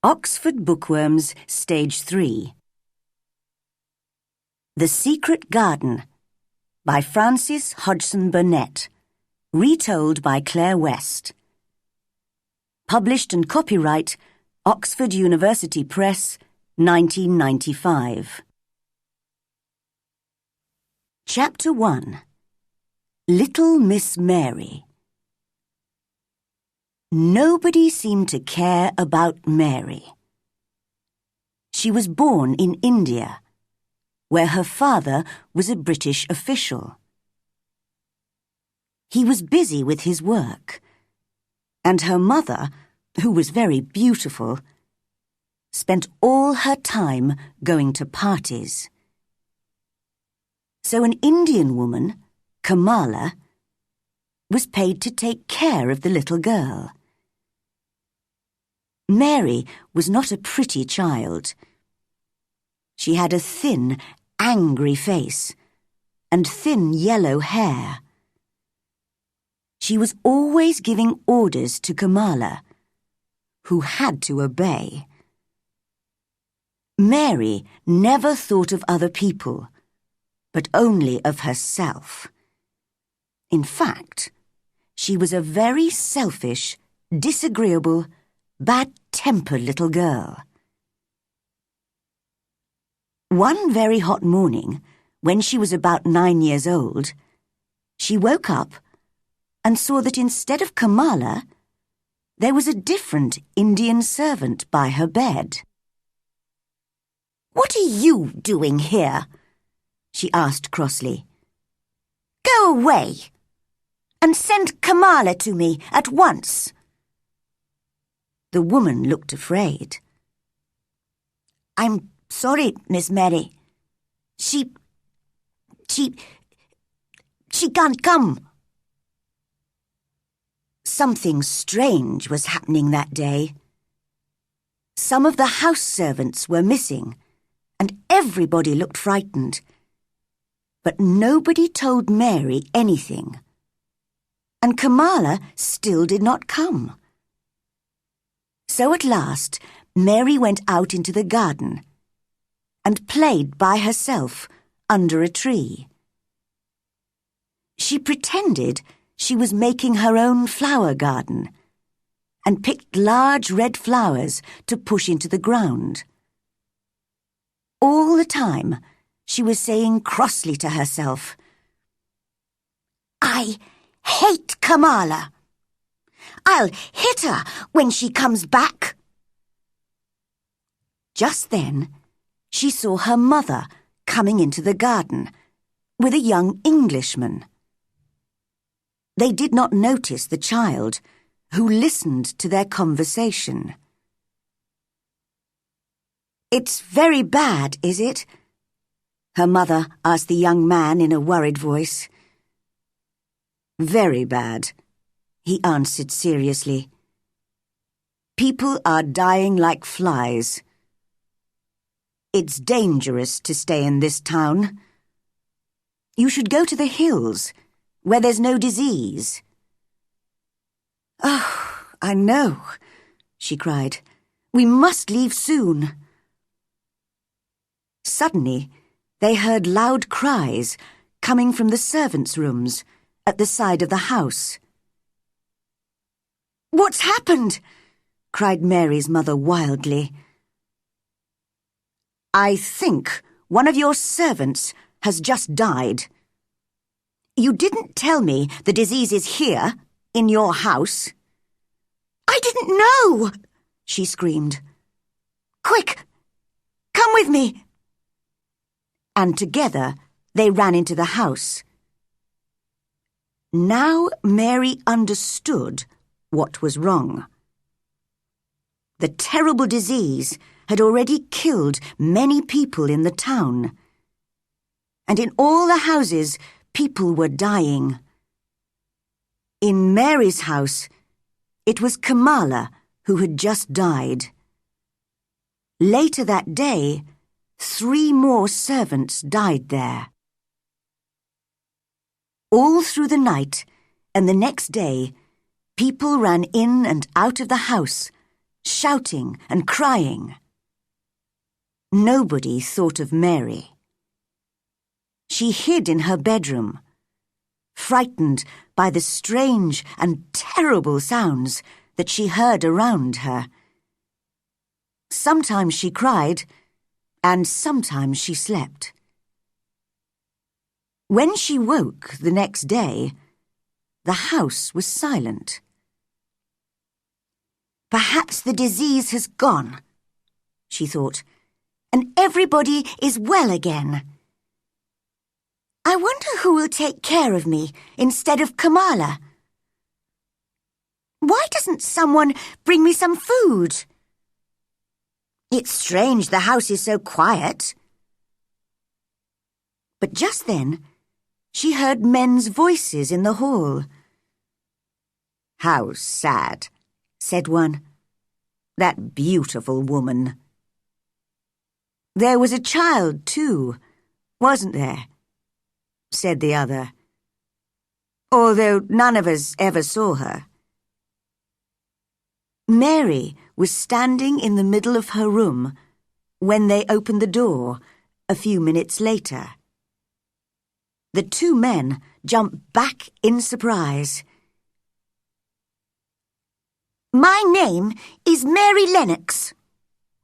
Oxford Bookworms, Stage 3. The Secret Garden by Frances Hodgson Burnett. Retold by Claire West. Published and copyright Oxford University Press, 1995. Chapter 1. Little Miss Mary. Nobody seemed to care about Mary. She was born in India, where her father was a British official. He was busy with his work, and her mother, who was very beautiful, spent all her time going to parties. So an Indian woman, Kamala, was paid to take care of the little girl. Mary was not a pretty child. She had a thin, angry face and thin yellow hair. She was always giving orders to Kamala, who had to obey. Mary never thought of other people, but only of herself. In fact, she was a very selfish, disagreeable, bad-tempered little girl. One very hot morning, when she was about 9 years old, she woke up and saw that instead of Kamala, there was a different Indian servant by her bed. "What are you doing here?" she asked crossly. "Go away, and send Kamala to me at once." The woman looked afraid. "I'm sorry, Miss Mary. She can't come." Something strange was happening that day. Some of the house servants were missing, and everybody looked frightened. But nobody told Mary anything. And Kamala still did not come. So at last, Mary went out into the garden and played by herself under a tree. She pretended she was making her own flower garden and picked large red flowers to push into the ground. All the time, she was saying crossly to herself, "I hate Kamala. I'll hit her when she comes back." Just then, she saw her mother coming into the garden with a young Englishman. They did not notice the child, who listened to their conversation. "It's very bad, is it?" her mother asked the young man in a worried voice. "Very bad," he answered seriously. "People are dying like flies. It's dangerous to stay in this town. You should go to the hills, where there's no disease." "Oh, I know," she cried. "We must leave soon." Suddenly, they heard loud cries coming from the servants' rooms at the side of the house. "What's happened?" cried Mary's mother wildly. "I think one of your servants has just died. You didn't tell me the disease is here, in your house." "I didn't know!" she screamed. "Quick, come with me!" And together they ran into the house. Now Mary understood what was wrong. The terrible disease had already killed many people in the town, and in all the houses people were dying. In Mary's house, it was Kamala who had just died. Later that day, 3 more servants died there. All through the night and the next day, people ran in and out of the house, shouting and crying. Nobody thought of Mary. She hid in her bedroom, frightened by the strange and terrible sounds that she heard around her. Sometimes she cried, and sometimes she slept. When she woke the next day, the house was silent. Perhaps the disease has gone, she thought, and everybody is well again. I wonder who will take care of me instead of Kamala. Why doesn't someone bring me some food? It's strange the house is so quiet. But just then, she heard men's voices in the hall. "How sad," said one. "That beautiful woman." "There was a child, too, wasn't there?" said the other, "although none of us ever saw her." Mary was standing in the middle of her room when they opened the door a few minutes later. The two men jumped back in surprise. "My name is Mary Lennox,"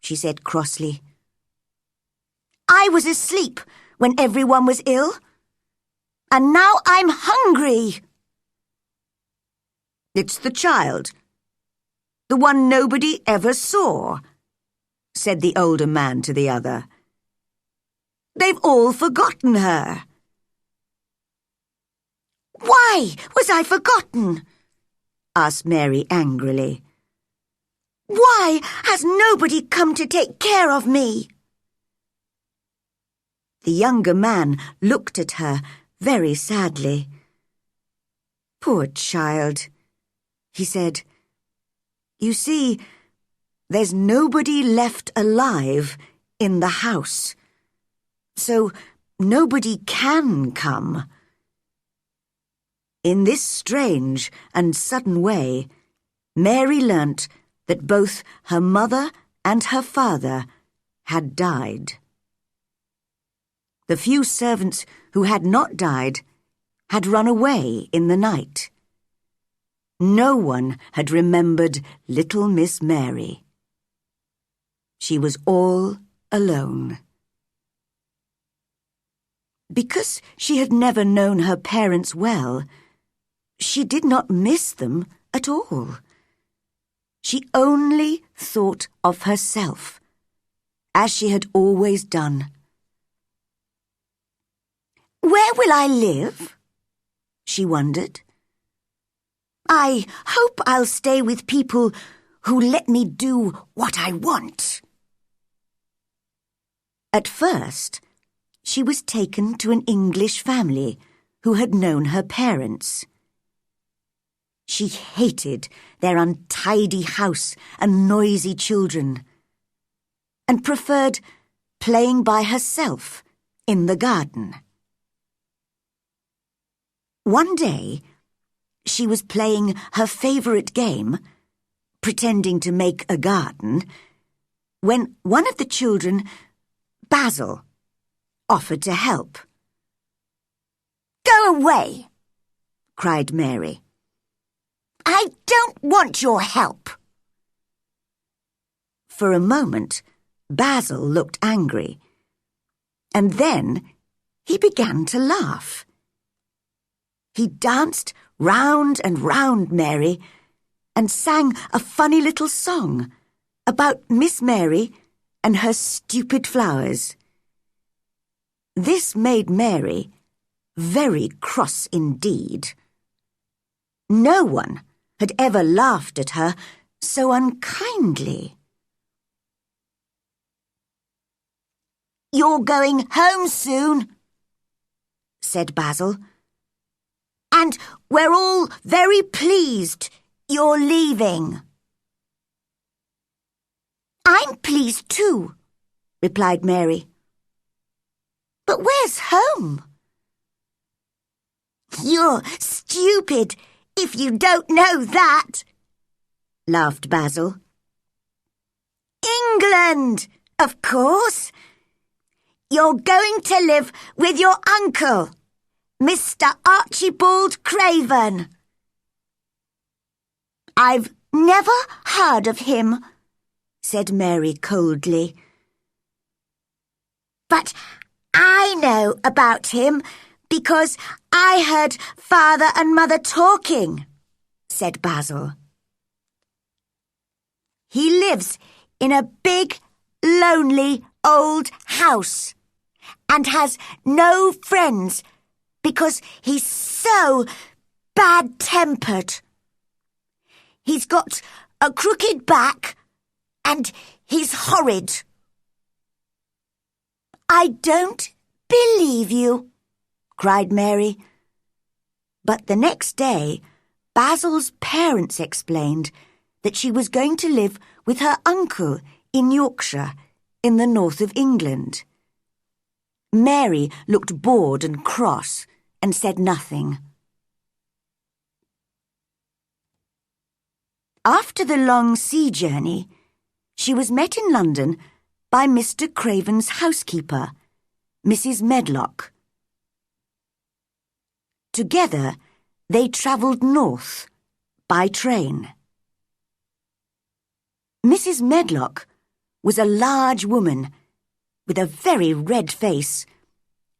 she said crossly. "I was asleep when everyone was ill, and now I'm hungry." "It's the child, the one nobody ever saw," said the older man to the other. "They've all forgotten her." "Why was I forgotten?" asked Mary angrily. "Why has nobody come to take care of me?" The younger man looked at her very sadly. "Poor child," he said. "You see, there's nobody left alive in the house, so nobody can come." In this strange and sudden way, Mary learnt that both her mother and her father had died. The few servants who had not died had run away in the night. No one had remembered little Miss Mary. She was all alone. Because she had never known her parents well, she did not miss them at all. She only thought of herself, as she had always done. "Where will I live?" she wondered. "I hope I'll stay with people who let me do what I want." At first, she was taken to an English family who had known her parents. She hated their untidy house and noisy children, and preferred playing by herself in the garden. One day, she was playing her favorite game, pretending to make a garden, when one of the children, Basil, offered to help. "Go away!" cried Mary. "I don't want your help." For a moment, Basil looked angry, and then he began to laugh. He danced round and round Mary and sang a funny little song about Miss Mary and her stupid flowers. This made Mary very cross indeed. No one had ever laughed at her so unkindly. "You're going home soon," said Basil, "and we're all very pleased you're leaving." "I'm pleased too," replied Mary. "But where's home?" "You're stupid if you don't know that," laughed Basil. England, of course. You're going to live with your uncle, Mr. Archibald Craven. I've never heard of him, said Mary coldly. But I know about him because I heard Father and Mother talking, said Basil. He lives in a big, lonely old house and has no friends because he's so bad-tempered. He's got a crooked back and he's horrid. I don't believe you, cried Mary. But the next day, Basil's parents explained that she was going to live with her uncle in Yorkshire, in the north of England. Mary looked bored and cross and said nothing. After the long sea journey, she was met in London by Mr. Craven's housekeeper, Mrs. Medlock. Together, they travelled north by train. Mrs. Medlock was a large woman with a very red face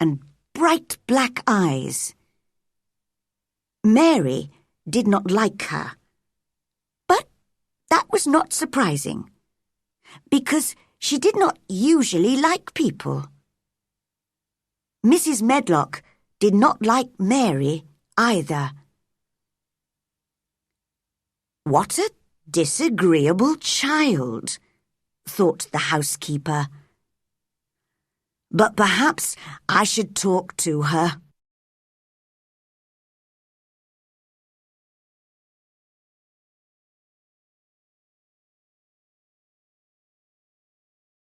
and bright black eyes. Mary did not like her, but that was not surprising, because she did not usually like people. Mrs. Medlock did not like Mary either. What a disagreeable child, thought the housekeeper. But perhaps I should talk to her.